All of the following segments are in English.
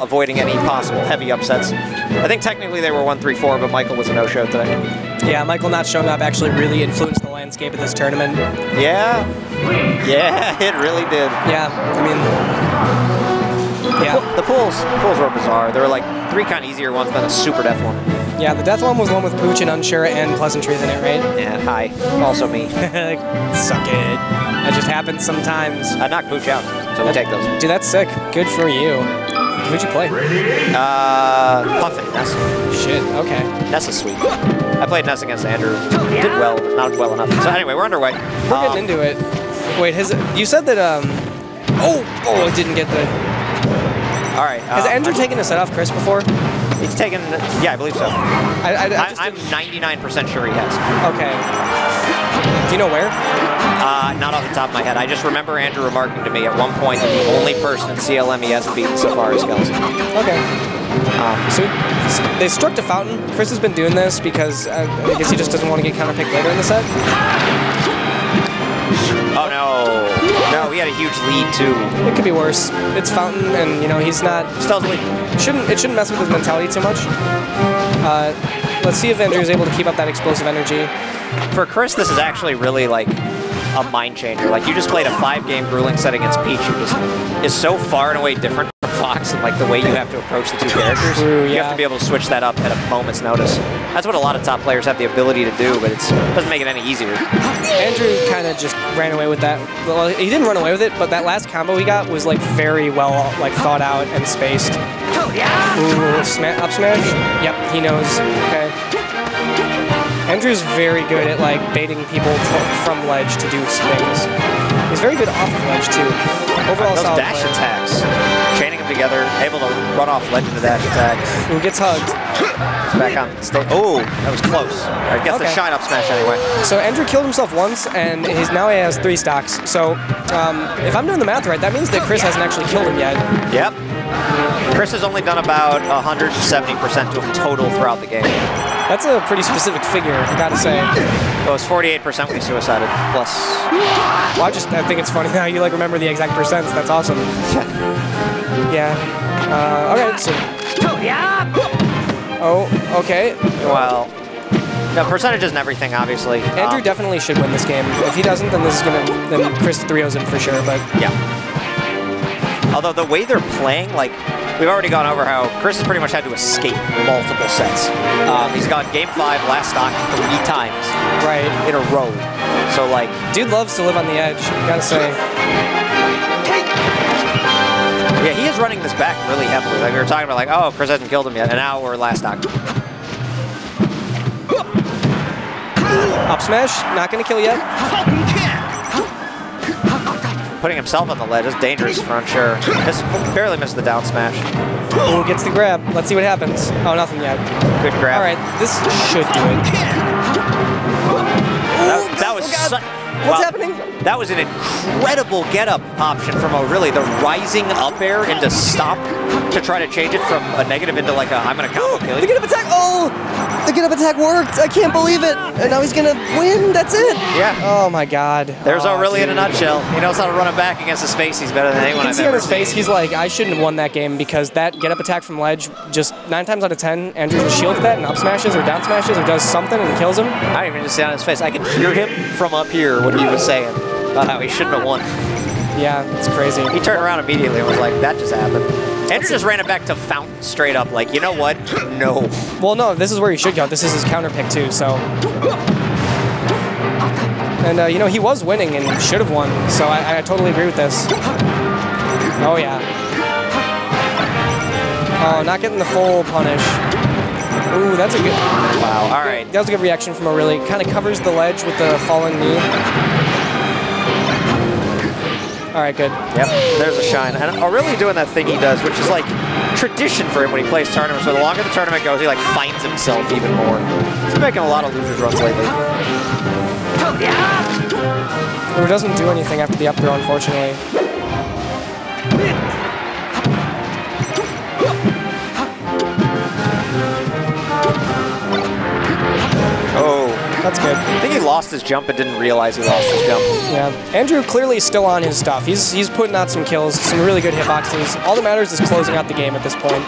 avoiding any possible heavy upsets. I think technically they were 1-3-4, but Michael was a no-show today. Yeah, Michael not showing up actually really influenced the landscape of this tournament. Yeah. Yeah, it really did. Yeah, I mean... Yeah. The pools were bizarre. There were like 3 kind of easier ones than a super death one. Yeah, the death one was one with Pooch and Unsure and Pleasantries in it, right? Yeah, hi. Also me. Suck it. That just happens sometimes. I knocked Pooch out, so we take those. Dude, that's sick. Good for you. Who'd you play? Puffin, Ness. Shit, okay. Ness is sweet. I played Ness against Andrew. Did well, but not well enough. So anyway, we're underway. We're getting into it. Wait, you said that, oh, it didn't get the... All right. Has Andrew taken a set off Chris before? He's taken, yeah, I believe so. I'm 99% sure he has. Okay. Do you know where? Not off the top of my head. I just remember Andrew remarking to me at one point that the only person in CLM he hasn't beaten so far is Skells. Okay. So they struck to Fountain. Chris has been doing this because I guess he just doesn't want to get counterpicked later in the set. Oh no. No, he had a huge lead too. It could be worse. It's Fountain, and you know he's not. Still has a lead. It shouldn't mess with his mentality too much. Let's see if Andrew is able to keep up that explosive energy. For Chris, this is actually really like a mind changer. Like you just played a 5-game grueling set against Peach, who just is so far and away different from Fox, and like the way you have to approach the 2 characters. True, you have to be able to switch that up at a moment's notice. That's what a lot of top players have the ability to do, but it doesn't make it any easier. Andrew kind of just ran away with that. Well, he didn't run away with it, but that last combo he got was like very well like thought out and spaced. Ooh, up smash? Yep, he knows. Okay. Andrew's very good at like baiting people from ledge to do things. He's very good off of ledge too. Overall, those solid dash player. attacks, chaining them together, able to run off ledge into dash attacks. Who gets hugged? He's back on stage. Oh, that was close. I guess the shine up smash anyway. So Andrew killed himself once, and now he has 3 stocks. So if I'm doing the math right, that means that Chris hasn't actually killed him yet. Yep. Chris has only done about 170% to him total throughout the game. That's a pretty specific figure, I gotta say. Well, it was 48% when he suicided, plus... Well, I think it's funny how you like remember the exact percents. That's awesome. Yeah. Alright, so... Oh, okay. Well... No, percentages and everything, obviously. Andrew definitely should win this game. If he doesn't, then then Chris 3-0s him for sure, but... Yeah. Although the way they're playing, like, we've already gone over how Chris has pretty much had to escape multiple sets. He's gone game 5, last stock 3 times. Right. In a row. So, like... Dude loves to live on the edge, gotta say. Yeah, he is running this back really heavily. Like, we were talking about, like, oh, Chris hasn't killed him yet, and now we're last stock. Up smash, not gonna kill yet. Putting himself on the ledge is dangerous for Unsure. Barely missed the down smash. Ooh, gets the grab. Let's see what happens. Oh, nothing yet. Good grab. All right, this should do it. That was What's happening? That was an incredible get-up option from the rising up air into stop to try to change it from a negative into like a I'm gonna combo kill you. The get-up attack! Oh! The get-up attack worked! I can't believe it! And now he's gonna win! That's it! Yeah. Oh my god. There's O'Reilly in a nutshell. He knows how to run it back against his face. He's better than anyone I've ever seen. You can see on his face, he's like, I shouldn't have won that game because that get-up attack from ledge, just 9 times out of 10, Andrew just shields that and up smashes or down smashes or does something and kills him. I didn't even just see on his face. I can hear him from up here what he was saying about how he shouldn't have won. Yeah, it's crazy. He turned around immediately and was like, that just happened. Andrew just ran it back to Fountain straight up, like, you know what? No. Well, no, this is where he should go. This is his counter pick, too, so. And, you know, he was winning and should have won, so I totally agree with this. Oh, yeah. Oh, not getting the full punish. Ooh, that's a good... Wow, all right. That was a good reaction from O'Reilly. Kind of covers the ledge with the fallen knee. All right, good. Yep, there's a shine. And O'Reilly doing that thing he does, which is like tradition for him when he plays tournaments. So the longer the tournament goes, he like finds himself even more. He's been making a lot of losers runs lately. It doesn't do anything after the up throw, unfortunately. Oh. That's good. I think he lost his jump and didn't realize he lost his jump. Yeah, Andrew clearly still on his stuff. He's putting out some kills, some really good hitboxes. All that matters is closing out the game at this point.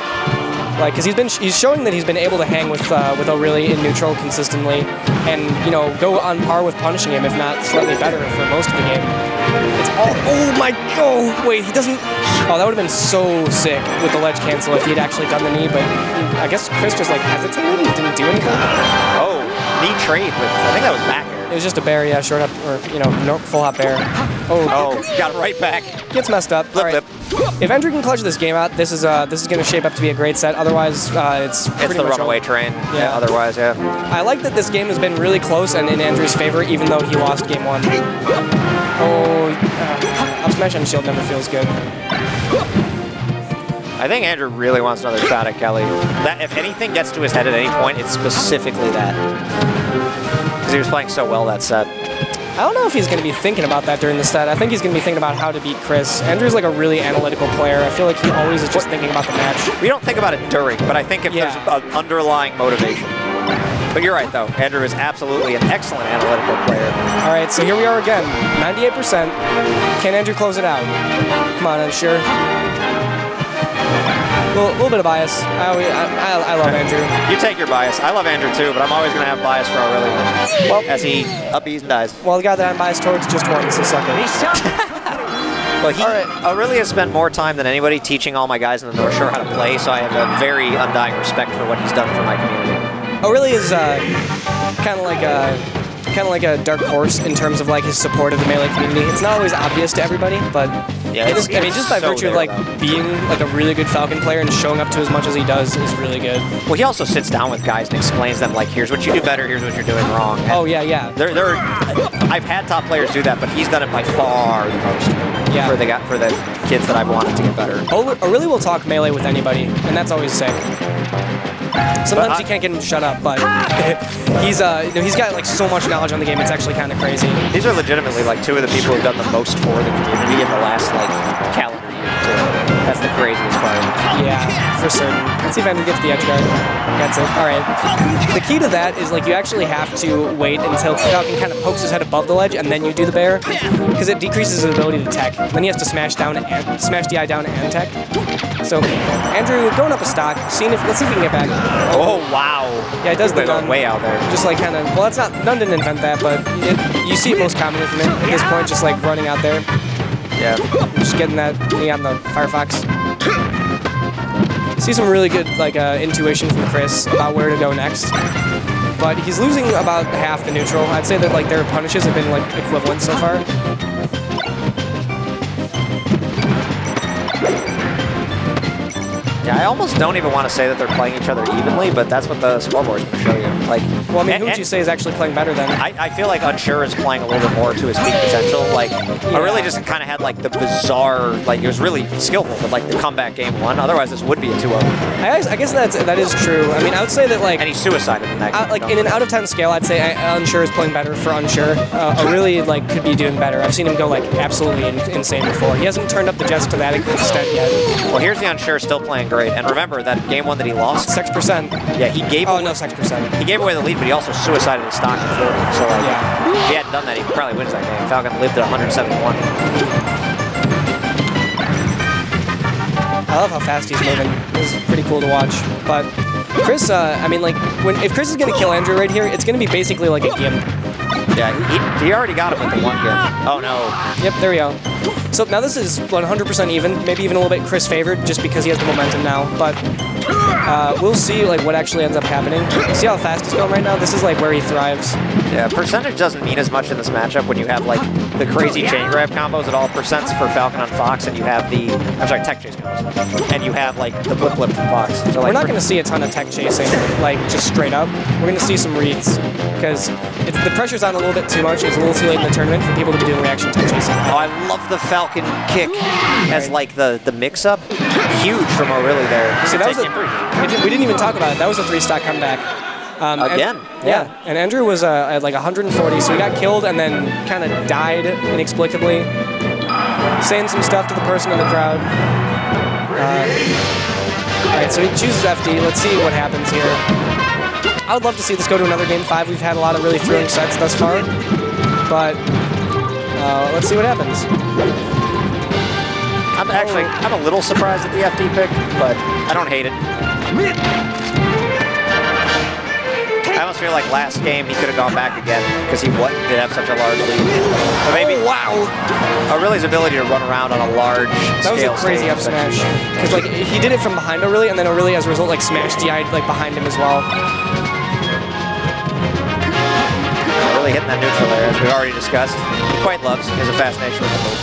Like, because he's showing that he's been able to hang with ORLY in neutral consistently, and you know, go on par with punishing him, if not slightly better for most of the game. It's all, oh my god! Wait, he doesn't. Oh, that would have been so sick with the ledge cancel if he had actually done the knee, but I guess Chris just like hesitated and didn't do anything. Oh, knee trade with, I think that was back air. It was just a bear, yeah, short up, or you know, no, full hop bear. Oh, got it right back. Gets messed up. Flip, all right. flip. If Andrew can clutch this game out, this is going to shape up to be a great set. Otherwise, it's pretty the much runaway over. train. Yeah. Otherwise, yeah. I like that this game has been really close and in Andrew's favor, even though he lost game 1. Oh, up smash on shield never feels good. I think Andrew really wants another shot at Kelly. That if anything gets to his head at any point, it's specifically that. Because he was playing so well that set. I don't know if he's going to be thinking about that during the set. I think he's going to be thinking about how to beat Chris. Andrew's like a really analytical player. I feel like he always is just thinking about the match. We don't think about it during, but I think if there's an underlying motivation. But you're right, though. Andrew is absolutely an excellent analytical player. All right, so here we are again. 98%. Can Andrew close it out? Come on, Unsure. A little bit of bias. I love Andrew. You take your bias. I love Andrew too, but I'm always going to have bias for ORLY. Well, as he up-Bs and dies. Well, the guy that I'm biased towards just won, so suck it. Well, ORLY has spent more time than anybody teaching all my guys in the North Shore how to play, so I have a very undying respect for what he's done for my community. ORLY is kind of like a dark horse in terms of like his support of the Melee community. It's not always obvious to everybody, but yeah, I mean, just by virtue of like being like a really good Falcon player and showing up to as much as he does is really good. Well, he also sits down with guys and explains them like, here's what you do better, here's what you're doing wrong. And oh yeah, yeah. I've had top players do that, but he's done it by far the most. Yeah. For the kids that I've wanted to get better. ORLY will talk Melee with anybody, and that's always sick. Sometimes you can't get him to shut up, but he's got like so much knowledge on the game. It's actually kind of crazy. These are legitimately like two of the people who've done the most for the community in the last like calendar year too. That's the craziest part. Yeah, for certain. Let's see if Andrew gets the edge guard. Gets it. All right. The key to that is like you actually have to wait until Falcon kind of pokes his head above the ledge and then you do the bear, because it decreases his ability to tech. Then he has to smash down and smash DI down and tech. So Andrew going up a stock. Let's see if he can get back. Oh wow! Yeah, it does the gun way out there. Just like kind of. Well, that's not. None didn't invent that, but you see it most commonly from him at this point, just like running out there. Yeah. Just getting that knee on the Firefox. See some really good like intuition from Chris about where to go next. But he's losing about half the neutral. I'd say that like their punishes have been like equivalent so far. Yeah, I almost don't even want to say that they're playing each other evenly, but that's what the scoreboard's going to show you. Like, well, I mean, who would you say is actually playing better than? I feel like Unsure is playing a little bit more to his peak potential. Like, I really just kind of had like the bizarre, like it was really skillful, but like the comeback game 1. Otherwise, this would be a 2-0. I guess that is true. I mean, I would say that like. And he suicided in that game. Like in an out of 10 scale, I'd say Unsure is playing better for Unsure. ORLY like could be doing better. I've seen him go like absolutely insane before. He hasn't turned up the jets to that extent yet. Well, here's the Unsure still playing great, and remember that game 1 that he lost. 6%. Yeah, he gave. Oh no, 6%. He gave away the lead, but he also suicided his stock at 40. So like, if he hadn't done that, he probably wins that game. Falcon lived at 171. I love how fast he's moving. This is pretty cool to watch. But Chris, I mean, like, if Chris is going to kill Andrew right here, it's going to be basically like a gimp. Yeah, he already got him with the 1 gimp. Oh no. Yep, there we go. So now this is 100% even, maybe even a little bit Chris favored, just because he has the momentum now. But we'll see like what actually ends up happening. See how fast he's going right now? This is like where he thrives. Yeah, percentage doesn't mean as much in this matchup when you have like the crazy chain grab combos at all percents for Falcon on Fox, and you have the tech chase combos, and you have like the blip from Fox. So, like, we're not going to see a ton of tech chasing, like just straight up. We're going to see some reads because the pressure's on a little bit too much. It's a little too late in the tournament for people to be doing reaction tech chasing. Oh, I love the Falcon kick as like the mix-up. Huge from ORLY there. See, that was we didn't even talk about it. That was a 3-stock comeback. Again? Yeah. And Andrew was at like 140, so he got killed and then kind of died inexplicably, saying some stuff to the person in the crowd. All right, so he chooses FD. Let's see what happens here. I would love to see this go to another Game 5. We've had a lot of really thrilling sets thus far. But let's see what happens. I'm a little surprised at the FD pick, but I don't hate it. I almost feel like last game he could have gone back again because he did have such a large lead. But maybe O'Reilly's ability to run around on a large That was a crazy up smash. Because like he did it from behind O'Reilly, and then O'Reilly as a result like smashed DI'd like behind him as well. Really hitting that neutral there, as we've already discussed. He quite loves. He has a fascination with the move.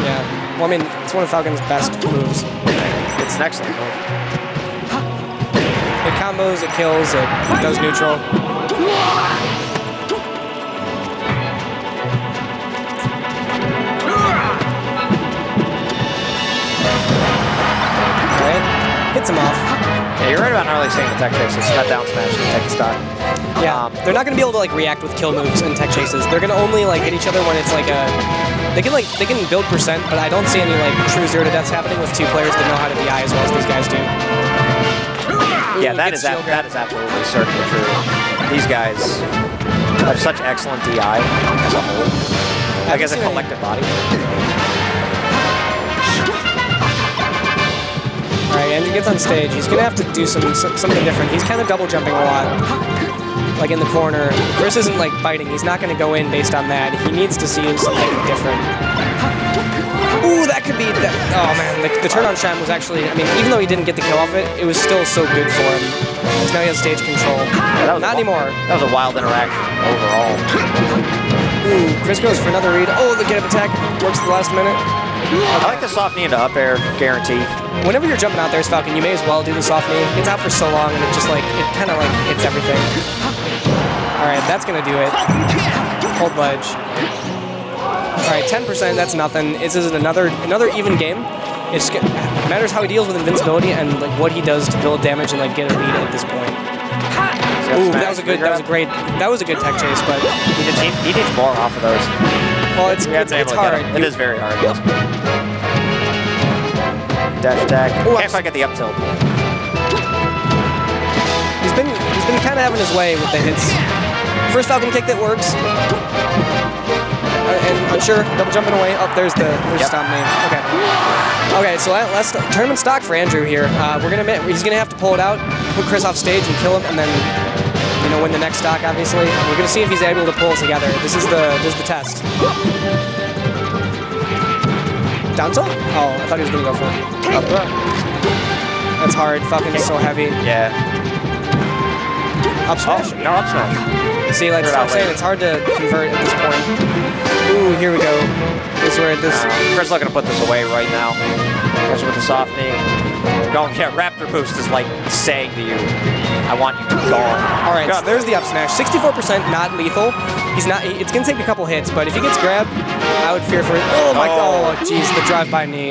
Yeah. Well, I mean, it's one of Falcon's best moves. It's an excellent move. It combos, it kills, it does neutral. Alright, hits him off. Yeah, you're right about not really seeing the tech chases. It's not down smash and tech stock. Yeah, they're not going to be able to like react with kill moves and tech chases. They're going to only like hit each other when it's like a... They can build percent, but I don't see any like true 0 to deaths happening with two players that know how to DI as well as these guys do. Yeah, that is absolutely certainly true. These guys have such excellent DI as a whole. Like as a collective body. Alright, Andrew gets on stage. He's gonna have to do something different. He's kind of double jumping a lot. Like in the corner. Chris isn't like biting. He's not gonna go in based on that. He needs to see something different. Ooh, that could be that. Oh man, the turn on Sham was actually, I mean, even though he didn't get the kill off it, it was still so good for him. Because now he has stage control. Yeah, not anymore. That was a wild interaction overall. Ooh, Chris goes for another read. Oh, the get up attack works at the last minute. I like the soft knee into up air guarantee. Whenever you're jumping out there as Falcon, you may as well do the soft knee. It's out for so long, and it just like, it kind of like hits everything. Alright, that's gonna do it. Hold ledge. Alright, 10%, that's nothing. This is another even game. It matters how he deals with invincibility and like what he does to build damage and like get a lead at this point. Ooh, that was a good tech chase, but he needs more off of those. Well, it's hard. It is very hard. Yes. Dash attack. Ooh, can't quite get the up tilt. He's been kind of having his way with the hits. First Falcon kick that works. And unsure, double jumping away. Oh, there's stomp name. Okay. Okay, so last tournament stock for Andrew here. He's gonna have to pull it out, put Chris off stage and kill him, and then win the next stock. Obviously, we're gonna see if he's able to pull it together. This is the test. Down tilt? Oh, I thought he was gonna go for it. Up throw. That's hard. Falcon's so heavy. Yeah. Up smash. Oh, no up smash. See, like I'm saying, it's hard to convert at this point. Ooh, here we go. This is where Chris looking to put this away right now. Because with the soft knee. Don't get Raptor Boost is like saying to you, I want you to be gone. Alright, so there's the up smash. 64% not lethal. It's gonna take a couple hits, but if he gets grabbed, I would fear for it. Oh my god, oh jeez, the drive-by knee.